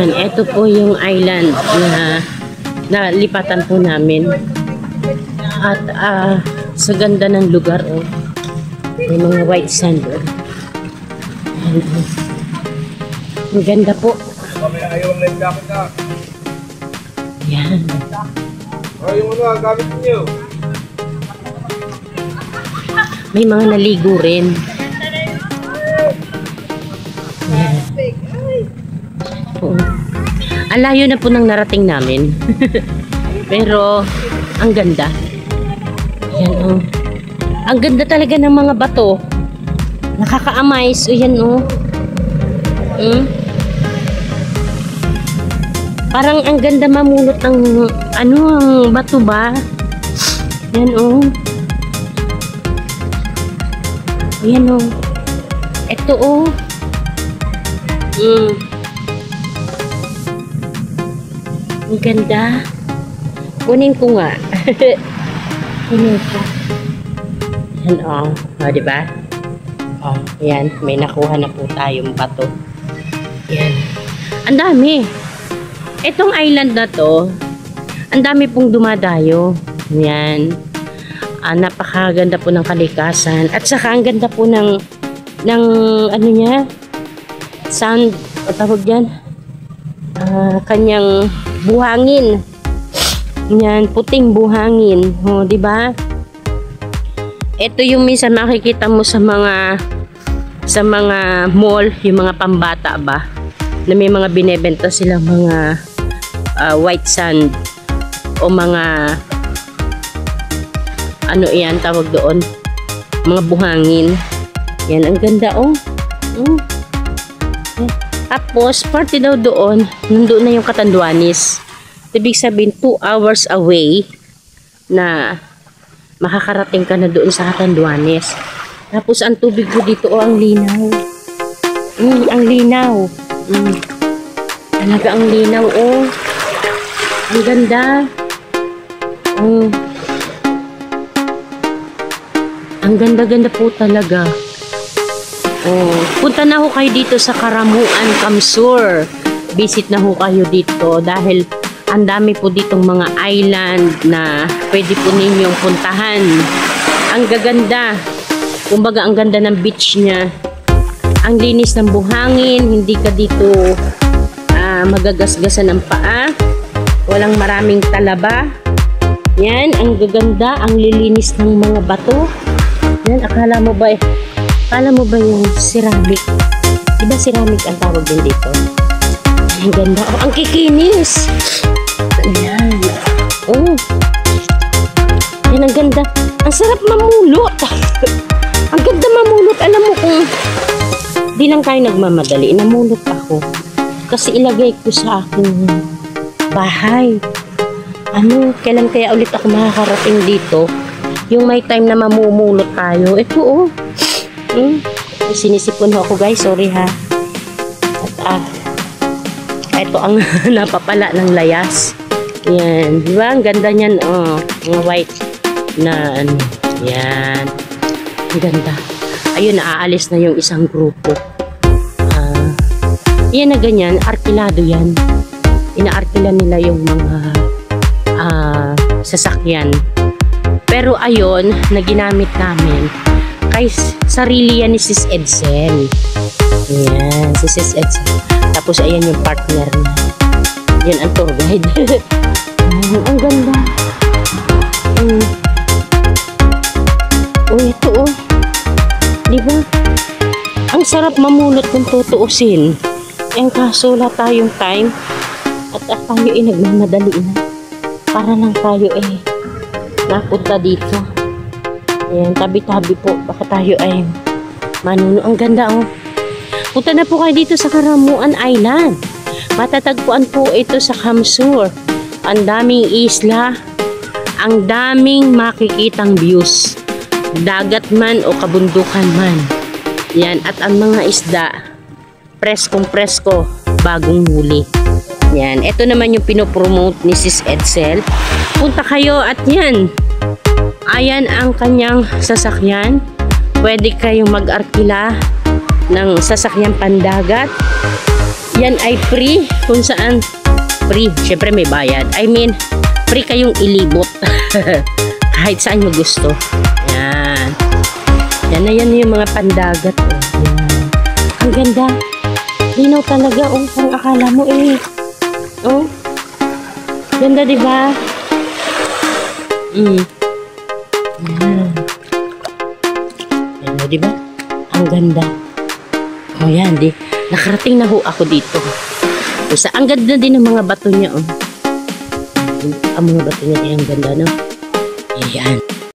Ito po yung island na nalipatan po namin. At sa ganda ng lugar, oh. May mga white sand. Oh. Ang ganda po. Yan. May mga naligo rin. Yan. Oh. Ang layo na po ng narating namin. Pero ang ganda. Yan, oh. Ang ganda talaga ng mga bato. Nakaka-amaze. O yan, oh. Parang ang ganda mamulot ng ang bato ba? Yan, oh. Yan, oh. Ito, oh. Ang ganda. Kunin ko nga. Kunin ko. Yan, oh. O, diba? Oh, yan. May nakuha na po tayong bato. Yan. Ang dami. Itong island na to, ang dami pong dumadayo. Yan. Napakaganda po ng kalikasan. At saka ang ganda po ng ano niya, sand, o tawag yan, kanyang buhangin. Yan, puting buhangin. O, diba? Ito yung minsan makikita mo sa mga mall, yung mga pambata ba, na may mga binebenta silang mga white sand o mga ano yan tawag doon, mga buhangin. Yan, ang ganda, oh. Tapos parte daw doon, nandoon na yung Catanduanes. Ibig sabihin 2 hours away na makakarating ka na doon sa Catanduanes. Tapos ang tubig ko dito, oh, ang linaw. Ang linaw. Talaga ang linaw, oh. Ang ganda. Ang ganda-ganda po talaga. Oh, punta na ho kayo dito sa Karamuan, Kamsur. Visit na ho kayo dito dahil ang dami po ditong mga island na pwede po ninyong puntahan. Ang gaganda. Kumbaga, ang ganda ng beach niya. Ang linis ng buhangin. Hindi ka dito magagasgasan ng paa. Walang maraming talaba. Yan, ang gaganda. Ang lilinis ng mga bato. Yan, akala mo ba yung ceramic? Diba ceramic ang tawag din dito? Ang ganda. Oh, ang kikinis. Yan. Oh. Yan, ang ganda. Ang sarap mamulot. Ang ganda mamulot. Alam mo kung di lang tayo nagmamadali, namulot ako. Kasi ilagay ko sa aking bahay. Kailan kaya ulit ako makakarating dito? Yung may time na mamumulot tayo. Ito, oh. Sinisipon ako, guys. Sorry, ha. At, ito ang napapala ng layas. Yan. Diba? Ang ganda niyan, oh. Mga white na, yan. Ang ganda. Ayun, naaalis na yung isang grupo. Yan na ganyan. Arkilado yan. Inaarkila nila yung mga sasakyan. Pero ayon na ginamit namin kay sarili yan ni Sis Edsel. Ayan, si Sis Edsel. Tapos ayan yung partner niya. Yan ang tour guide. Ang ganda. Oh, ito, oh. Diba? Ang sarap mamulot kung tutuusin. Ang kaso wala tayong time. At tayo nagmamadali na. Para lang tayo napunta dito. Ayan, tabi-tabi po. Baka tayo manuno. Ang ganda, oh. Punta na po kayo dito sa Karamuan Island. Matatagpuan po ito sa Kamsur. Ang daming isla. Ang daming makikitang views. Dagat man o kabundukan man. Yan. At ang mga isda, preskong-presko, bagong huli. Yan. Ito naman yung pinopromote ni Sis Edsel. Punta kayo at yan. Ayan ang kanyang sasakyan. Pwede kayong mag-arkila ng sasakyang pandagat. Yan ay free. Kung saan free. Syempre may bayad. I mean, free kayong ilibot. Kahit saan nyo gusto. Yan. Yan na yan yung mga pandagat. Yan. Ang ganda. Linaw talaga. Oh, parang akala mo eh. Oh. Ganda, diba? Yan. Yan mo, diba? Ang ganda. Oh, yan. Nakarating na ho ako dito. Isa, ang ganda din ng mga bato niya, oh. Ang mga bato niya din ang ganda, no? Ayan.